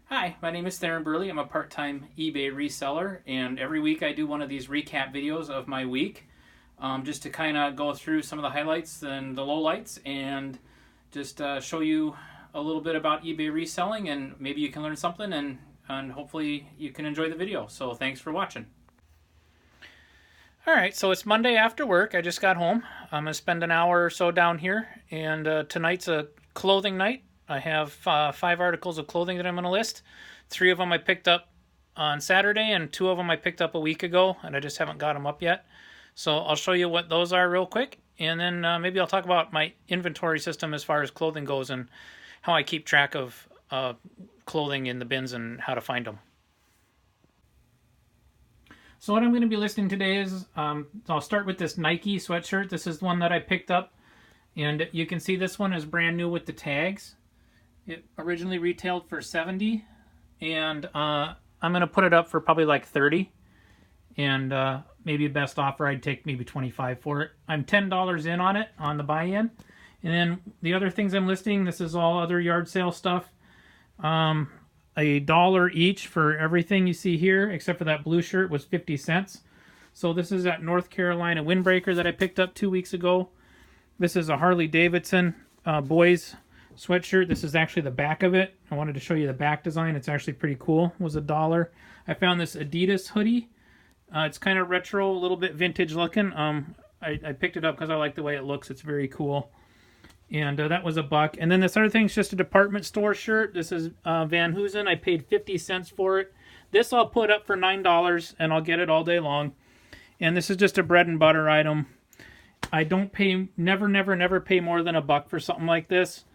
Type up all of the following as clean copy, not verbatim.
Hi, my name is Theron Burley. I'm a part-time eBay reseller, and every week I do one of these recap videos of my week, just to kind of go through some of the highlights and the lowlights, and just show you a little bit about eBay reselling, and maybe you can learn something, and hopefully you can enjoy the video. So thanks for watching. All right, so it's Monday after work. I just got home. I'm going to spend an hour or so down here, and tonight's a clothing night. I have 5 articles of clothing that I'm going to list. 3 of them I picked up on Saturday, and 2 of them I picked up a week ago, and I just haven't got them up yet. So I'll show you what those are real quick, and then maybe I'll talk about my inventory system as far as clothing goes and how I keep track of clothing in the bins and how to find them. So what I'm going to be listing today is, I'll start with this Nike sweatshirt. This is one that I picked up, and you can see this one is brand new with the tags. It originally retailed for $70, and I'm going to put it up for probably like $30, and maybe best offer I'd take maybe $25 for it. I'm $10 in on it on the buy-in, and then the other things I'm listing, this is all other yard sale stuff. $1 each for everything you see here, except for that blue shirt was 50 cents. So this is that North Carolina windbreaker that I picked up 2 weeks ago. This is a Harley Davidson boys sweatshirt. This is actually the back of it. I wanted to show you the back design. It's actually pretty cool. It was $1. I found this Adidas hoodie. It's kind of retro, a little bit vintage looking. I picked it up because I like the way it looks. It's very cool. And that was $1. And then this other thing is just a department store shirt. This is Van Heusen. I paid 50 cents for it. This I'll put up for $9, and I'll get it all day long. And this is just a bread and butter item. I don't pay, never pay more than $1 for something like this.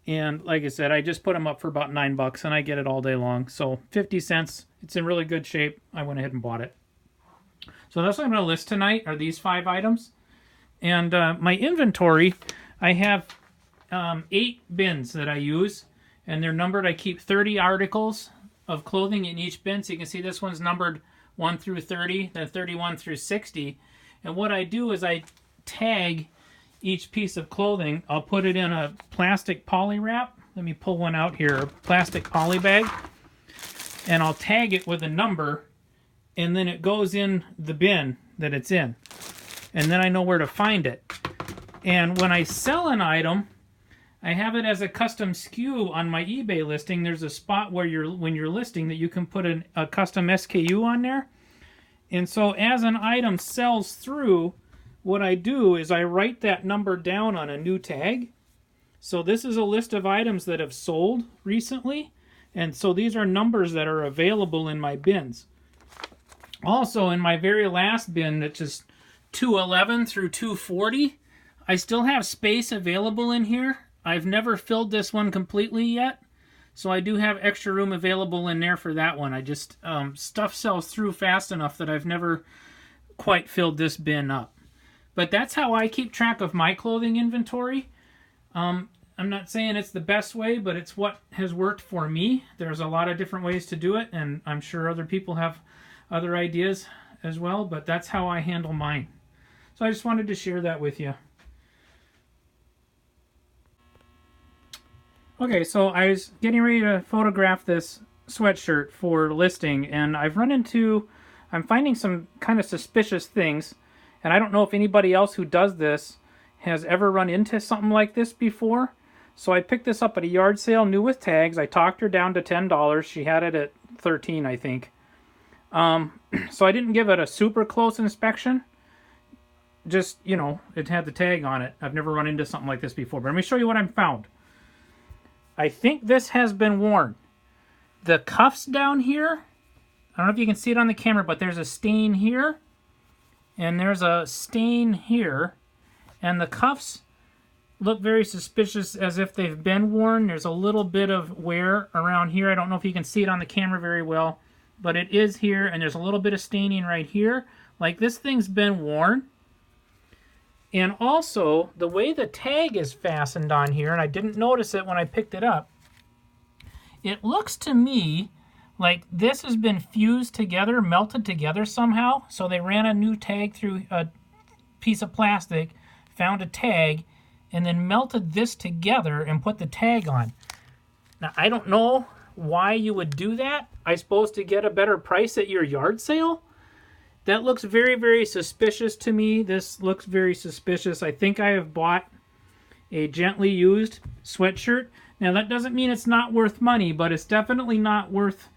And like I said, I just put them up for about $9, and I get it all day long. So 50 cents. It's in really good shape. I went ahead and bought it. So that's what I'm going to list tonight are these 5 items. And my inventory, I have 8 bins that I use, and they're numbered. I keep 30 articles of clothing in each bin. So you can see this one's numbered 1 through 30, then 31 through 60. And what I do is I tag each piece of clothing. I'll put it in a plastic poly wrap. Let me pull one out here, a plastic poly bag. And I'll tag it with a number, and then it goes in the bin that it's in. And then I know where to find it. And when I sell an item, I have it as a custom SKU on my eBay listing. There's a spot where when you're listing that you can put a custom SKU on there. And so as an item sells through, what I do is I write that number down on a new tag. So this is a list of items that have sold recently. And so these are numbers that are available in my bins. Also, in my very last bin, that's just 211 through 240, I still have space available in here. I've never filled this one completely yet, so I do have extra room available in there for that one. I just, stuff sells through fast enough that I've never quite filled this bin up. But that's how I keep track of my clothing inventory. I'm not saying it's the best way, but it's what has worked for me. There's a lot of different ways to do it, and I'm sure other people have other ideas as well, but that's how I handle mine. So I just wanted to share that with you. Okay, so I was getting ready to photograph this sweatshirt for listing, and I'm finding some kind of suspicious things, and I don't know if anybody else who does this has ever run into something like this before. So I picked this up at a yard sale, new with tags. I talked her down to $10. She had it at $13, I think. So I didn't give it a super close inspection. Just, you know, it had the tag on it. I've never run into something like this before, but let me show you what I found. I think this has been worn. The cuffs down here, I don't know if you can see it on the camera, but there's a stain here, and there's a stain here, and the cuffs look very suspicious as if they've been worn. There's a little bit of wear around here. I don't know if you can see it on the camera very well, but it is here, and there's a little bit of staining right here. Like, this thing's been worn. And also, the way the tag is fastened on here, and I didn't notice it when I picked it up, it looks to me like this has been fused together, melted together somehow. So they ran a new tag through a piece of plastic, found a tag, and then melted this together and put the tag on. Now, I don't know why you would do that. I suppose to get a better price at your yard sale. That looks very, very suspicious to me. This looks very suspicious. I think I have bought a gently used sweatshirt. Now that doesn't mean it's not worth money, but it's definitely not worth...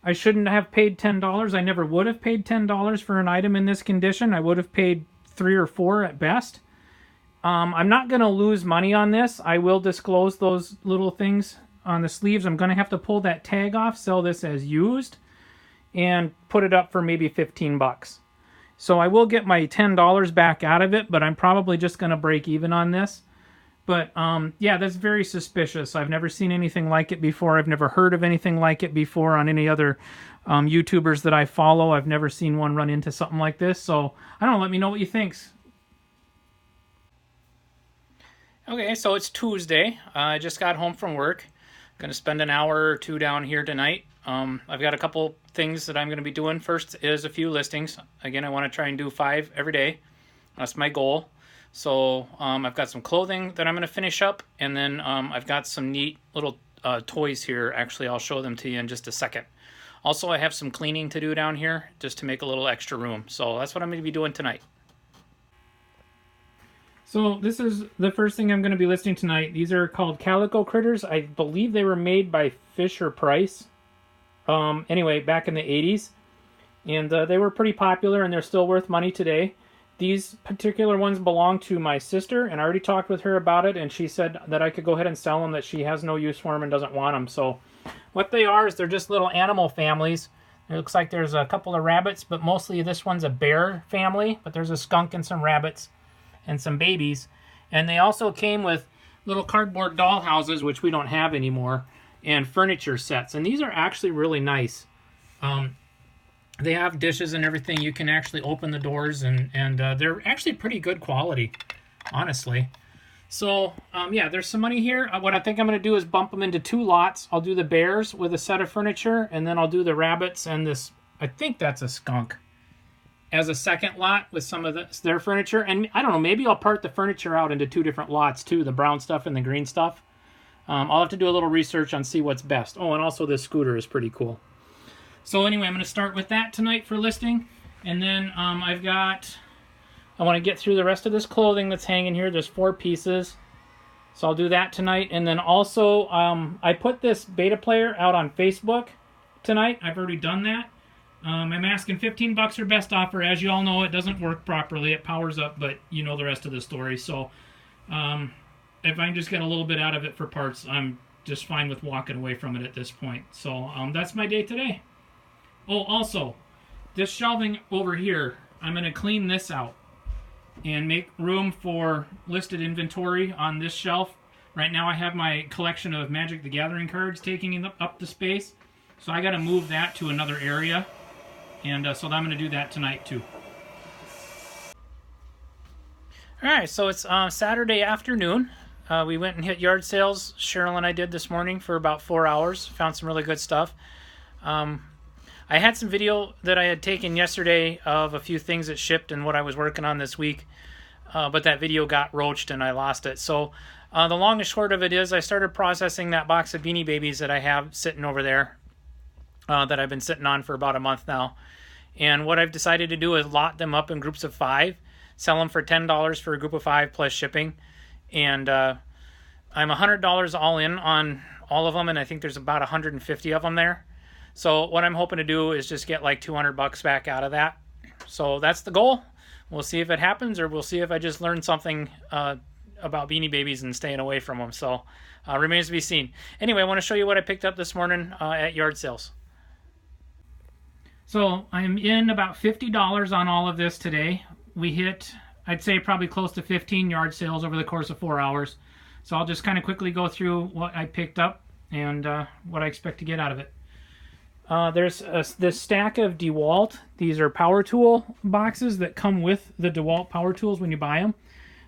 I shouldn't have paid $10. I never would have paid $10 for an item in this condition. I would have paid $3 or $4 at best. I'm not going to lose money on this. I will disclose those little things on the sleeves. I'm going to have to pull that tag off, sell this as used, and put it up for maybe 15 bucks. So I will get my $10 back out of it, but I'm probably just going to break even on this. But yeah, that's very suspicious. I've never seen anything like it before. I've never heard of anything like it before on any other YouTubers that I follow. I've never seen one run into something like this. So I don't know, let me know what you think. Okay, so it's Tuesday. I just got home from work. Going to spend an hour or two down here tonight. I've got a couple things that I'm going to be doing. First is a few listings. Again, I want to try and do 5 every day. That's my goal. So I've got some clothing that I'm going to finish up, and then I've got some neat little toys here. Actually, I'll show them to you in just a second. Also, I have some cleaning to do down here just to make a little extra room. So that's what I'm going to be doing tonight. So this is the first thing I'm going to be listing tonight. These are called Calico Critters. I believe they were made by Fisher-Price. Anyway, back in the 80s. And they were pretty popular, and they're still worth money today. These particular ones belong to my sister, and I already talked with her about it, and she said that I could go ahead and sell them, that she has no use for them and doesn't want them. So what they are is they're just little animal families. It looks like there's a couple of rabbits, but mostly this one's a bear family, but there's a skunk and some rabbits and some babies. And they also came with little cardboard doll houses, which we don't have anymore, and furniture sets. And these are actually really nice. They have dishes and everything. You can actually open the doors, and they're actually pretty good quality, honestly. So, yeah, there's some money here. What I think I'm going to do is bump them into 2 lots. I'll do the bears with a set of furniture, and then I'll do the rabbits and this, I think that's a skunk, as a second lot with some of their furniture. And I don't know, maybe I'll part the furniture out into 2 different lots too, the brown stuff and the green stuff. I'll have to do a little research on see what's best. Oh, and also this scooter is pretty cool. So anyway, I'm going to start with that tonight for listing. And then I want to get through the rest of this clothing that's hanging here. There's 4 pieces. So I'll do that tonight. And then also, I put this beta player out on Facebook tonight. I've already done that. I'm asking 15 bucks or best offer. As you all know, it doesn't work properly. It powers up, but you know the rest of the story. So if I can just get a little bit out of it for parts, I'm just fine with walking away from it at this point. So that's my day today. Oh, also, this shelving over here, I'm going to clean this out and make room for listed inventory on this shelf. Right now I have my collection of Magic the Gathering cards taking up the space. So I got to move that to another area. And so I'm going to do that tonight too. Alright, so it's Saturday afternoon. We went and hit yard sales. Cheryl and I did this morning for about 4 hours. Found some really good stuff. I had some video that I had taken yesterday of a few things that shipped and what I was working on this week, but that video got roached and I lost it. So the long and short of it is I started processing that box of Beanie Babies that I have sitting over there that I've been sitting on for about a month now. And what I've decided to do is lot them up in groups of 5, sell them for $10 for a group of 5 plus shipping. And I'm $100 all in on all of them, and I think there's about 150 of them there. So what I'm hoping to do is just get like 200 bucks back out of that. So that's the goal. We'll see if it happens, or we'll see if I just learn something about Beanie Babies and staying away from them. So remains to be seen. Anyway, I want to show you what I picked up this morning at yard sales. So I'm in about $50 on all of this today. We hit, I'd say, probably close to 15 yard sales over the course of 4 hours. So I'll just kind of quickly go through what I picked up and what I expect to get out of it. There's this stack of DeWalt. These are power tool boxes that come with the DeWalt power tools when you buy them.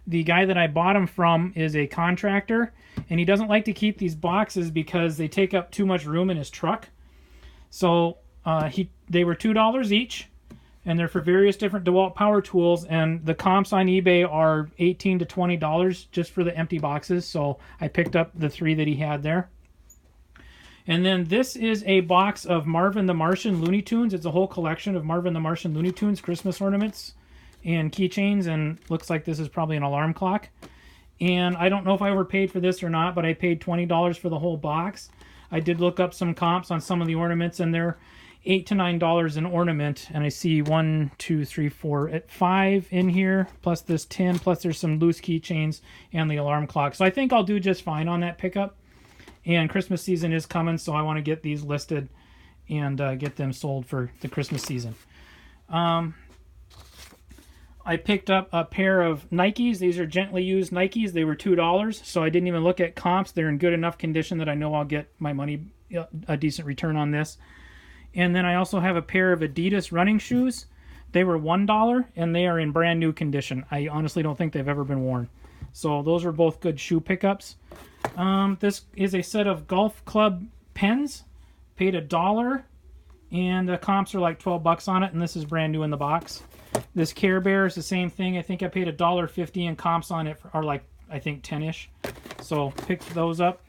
The guy that I bought them from is a contractor, and he doesn't like to keep these boxes because they take up too much room in his truck. So they were $2 each, and they're for various different DeWalt power tools, and the comps on eBay are $18 to $20 just for the empty boxes. So I picked up the 3 that he had there. And then this is a box of Marvin the Martian Looney Tunes. It's a whole collection of Marvin the Martian Looney Tunes Christmas ornaments and keychains, and looks like this is probably an alarm clock. And I don't know if I overpaid for this or not, but I paid $20 for the whole box. I did look up some comps on some of the ornaments, and they're $8 to $9 an ornament. And I see 1, 2, 3, 4, at 5 in here, plus this 10, plus there's some loose keychains and the alarm clock. So I think I'll do just fine on that pickup. And Christmas season is coming, so I want to get these listed and get them sold for the Christmas season. I picked up a pair of Nikes. These are gently used Nikes. They were $2, so I didn't even look at comps. They're in good enough condition that I know I'll get my money, a decent return on this. And then I also have a pair of Adidas running shoes. They were $1, and they are in brand new condition. I honestly don't think they've ever been worn. So those were both good shoe pickups. This is a set of golf club pens. Paid $1, and the comps are like $12 on it, and this is brand new in the box. This Care Bear is the same thing. I think I paid $1.50, and comps on it are like, I think, 10-ish. So picked those up.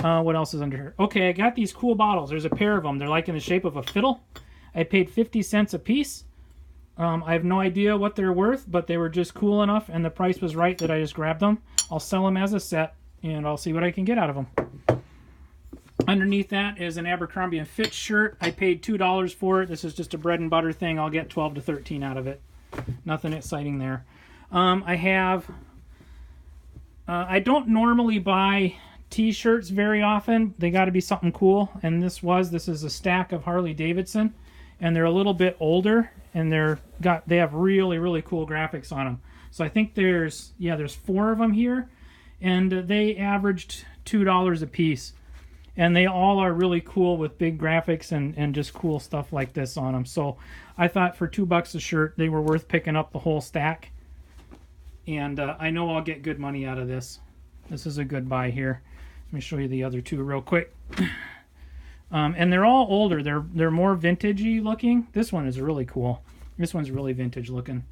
What else is under here? Okay, I got these cool bottles. There's a pair of them. They're like in the shape of a fiddle. I paid 50 cents a piece. I have no idea what they're worth, but they were just cool enough, and the price was right that I just grabbed them. I'll sell them as a set, and I'll see what I can get out of them. Underneath that is an Abercrombie & Fitch shirt. I paid $2 for it. This is just a bread and butter thing. I'll get 12 to 13 out of it. Nothing exciting there. I don't normally buy t-shirts very often. They got to be something cool, and this is a stack of Harley Davidson, and they're a little bit older, and they have really, really cool graphics on them. So I think there's 4 of them here, and they averaged $2 a piece. And they all are really cool with big graphics and just cool stuff like this on them. So I thought for $2 a shirt, they were worth picking up the whole stack. And I know I'll get good money out of this. This is a good buy here. Let me show you the other two real quick. And they're all older. They're more vintagey looking. This one is really cool. This one's really vintage looking.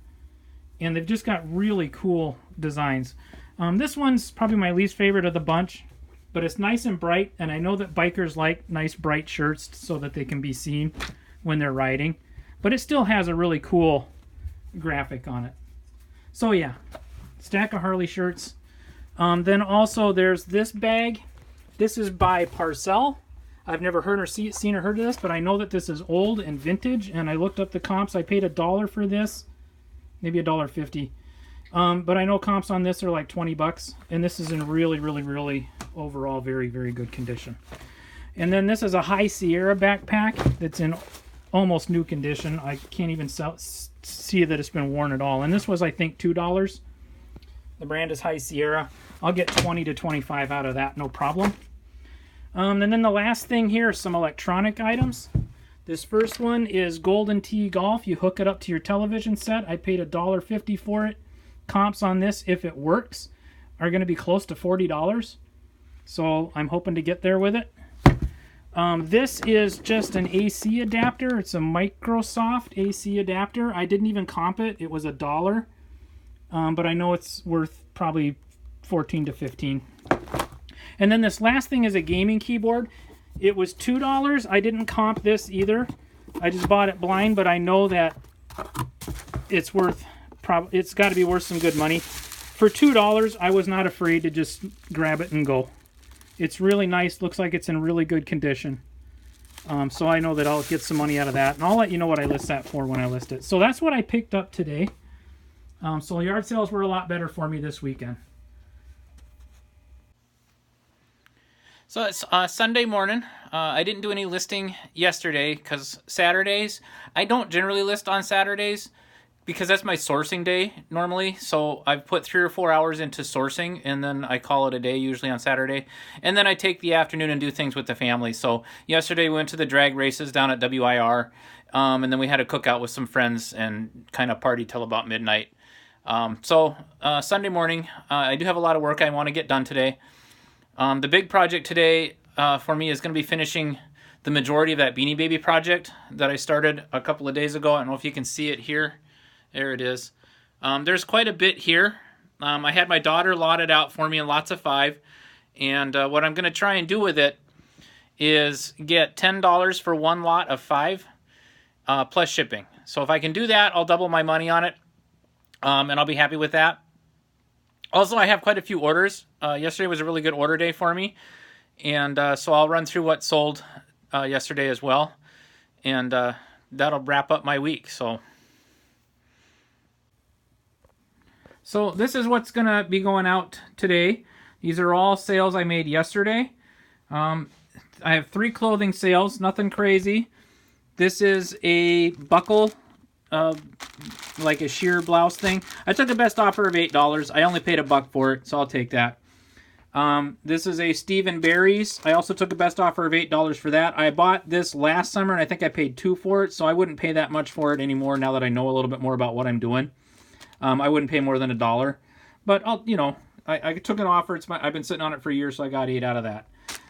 And they've just got really cool designs. This one's probably my least favorite of the bunch. But it's nice and bright, and I know that bikers like nice bright shirts so that they can be seen when they're riding. But it still has a really cool graphic on it. So yeah, stack of Harley shirts. Then also there's this bag. This is by Parcel. I've never seen or heard of this, but I know that this is old and vintage, and I looked up the comps. I paid $1 for this, maybe $1.50. But I know comps on this are like $20, and this is in really, really, really overall very, very good condition. And then this is a High Sierra backpack that's in almost new condition. I can't even see that it's been worn at all. And this was, I think, $2. The brand is High Sierra. I'll get 20 to 25 out of that, no problem. And then the last thing here is some electronic items. This first one is Golden Tee Golf. You hook it up to your television set. I paid $1.50 for it. Comps on this, if it works, are going to be close to $40. So I'm hoping to get there with it. This is just an AC adapter. It's a Microsoft AC adapter. I didn't even comp it. It was $1. But I know it's worth probably 14 to 15. And then this last thing is a gaming keyboard. It was $2. I didn't comp this either. I just bought it blind, but I know that it's got to be worth some good money. For $2, I was not afraid to just grab it and go. It's really nice. Looks like it's in really good condition. So I know that I'll get some money out of that. And I'll let you know what I list that for when I list it. So that's what I picked up today. So yard sales were a lot better for me this weekend. So it's Sunday morning. I didn't do any listing yesterday because Saturdays, I don't generally list on Saturdays because that's my sourcing day normally. So I've put 3 or 4 hours into sourcing, and then I call it a day usually on Saturday. And then I take the afternoon and do things with the family. So yesterday we went to the drag races down at WIR, and then we had a cookout with some friends and kind of party till about midnight. So Sunday morning, I do have a lot of work I want to get done today. The big project today for me is going to be finishing the majority of that Beanie Baby project that I started a couple of days ago. I don't know if you can see it here. There it is. There's quite a bit here. I had my daughter lot it out for me in lots of 5. And what I'm going to try and do with it is get $10 for one lot of 5 plus shipping. So if I can do that, I'll double my money on it, and I'll be happy with that. Also, I have quite a few orders. Yesterday was a really good order day for me, and so I'll run through what sold yesterday as well, and that'll wrap up my week. So this is what's going to be going out today. These are all sales I made yesterday. I have 3 clothing sales, nothing crazy. This is a buckle, like a sheer blouse thing. I took the best offer of $8. I only paid $1 for it, so I'll take that. This is a Steve & Barry's. I also took a best offer of $8 for that. I bought this last summer, and I think I paid $2 for it, so I wouldn't pay that much for it anymore now that I know a little bit more about what I'm doing. I wouldn't pay more than $1, but I took an offer. I've been sitting on it for years, so I got 8 out of that.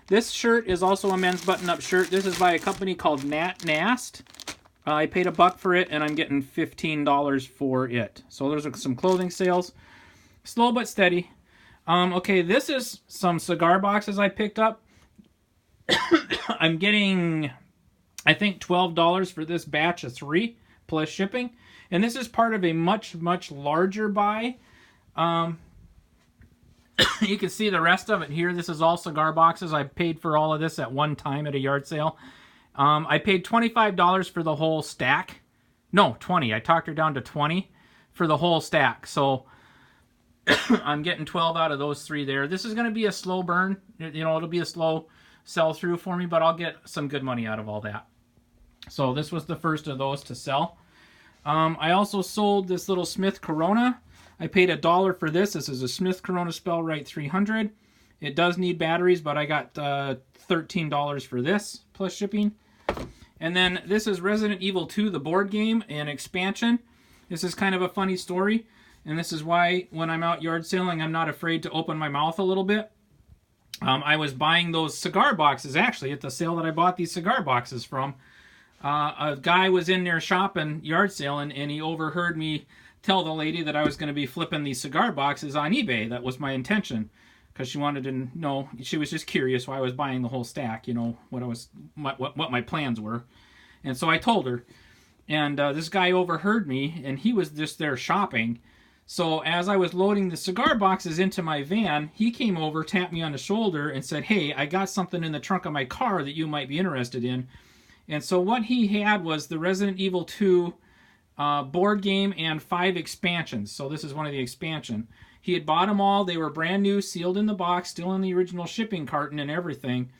This shirt is also a men's button-up shirt. This is by a company called Nast. I paid $1 for it, and I'm getting $15 for it. So those are some clothing sales. Slow but steady. Okay, this is some cigar boxes I picked up. I'm getting, I think, $12 for this batch of 3 plus shipping. And this is part of a much, much larger buy. You can see the rest of it here. This is all cigar boxes. I paid for all of this at one time at a yard sale. I paid $25 for the whole stack. No, 20. I talked her down to 20 for the whole stack. So I'm getting 12 out of those 3 there. This is going to be a slow burn. It'll be a slow sell through for me, but I'll get some good money out of all that. So this was the first of those to sell. I also sold this little Smith Corona. I paid $1 for this. This is a Smith Corona Spellrite 300. It does need batteries, but I got $13 for this plus shipping. And then this is Resident Evil 2, the board game and expansion. This is kind of a funny story, and this is why when I'm out yard selling, I'm not afraid to open my mouth a little bit. I was buying those cigar boxes, actually, at the sale that I bought these cigar boxes from. A guy was in there shopping, yard selling, and he overheard me tell the lady that I was going to be flipping these cigar boxes on eBay. That was my intention, because she wanted to know. She was just curious why I was buying the whole stack. What my plans were, and so I told her. And this guy overheard me, and he was just there shopping. So as I was loading the cigar boxes into my van, he came over, tapped me on the shoulder, and said, "Hey, I got something in the trunk of my car that you might be interested in." And so what he had was the Resident Evil 2 board game and 5 expansions. So this is one of the expansion. He had bought them all. They were brand new, sealed in the box, still in the original shipping carton and everything.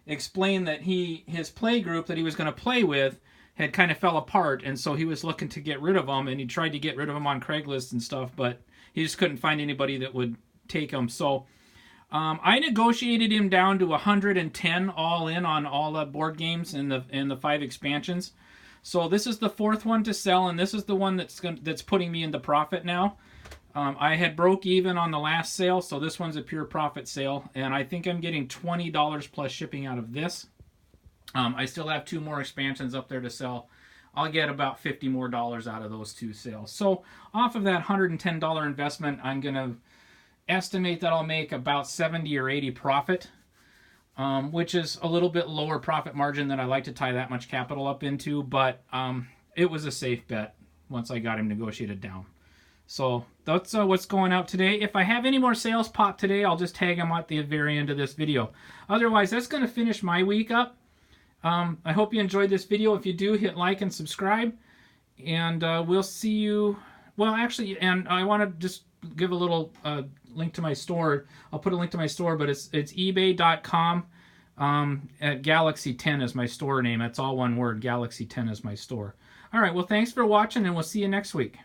Explained that his play group that he was going to play with had kind of fell apart, and so he was looking to get rid of them, and he tried to get rid of them on Craigslist and stuff, but he just couldn't find anybody that would take them. So I negotiated him down to 110 all in on all the board games and the 5 expansions. So this is the 4th one to sell, and this is the one that's putting me into profit now. I had broke even on the last sale, so this one's a pure profit sale, and I think I'm getting $20 plus shipping out of this. I still have 2 more expansions up there to sell. I'll get about $50 more out of those 2 sales. So off of that $110 investment, I'm going to estimate that I'll make about 70 or 80 profit, which is a little bit lower profit margin than I like to tie that much capital up into, but it was a safe bet once I got him negotiated down. So that's what's going out today. If I have any more sales pop today, I'll just tag them at the very end of this video. Otherwise, that's going to finish my week up. I hope you enjoyed this video. If you do, hit like and subscribe, and we'll see you. Well, actually, and I want to just give a little link to my store. I'll put a link to my store, but it's ebay.com. At Galaxy 10 is my store name. That's all one word. Galaxy 10 is my store. All right. Well, thanks for watching, and we'll see you next week.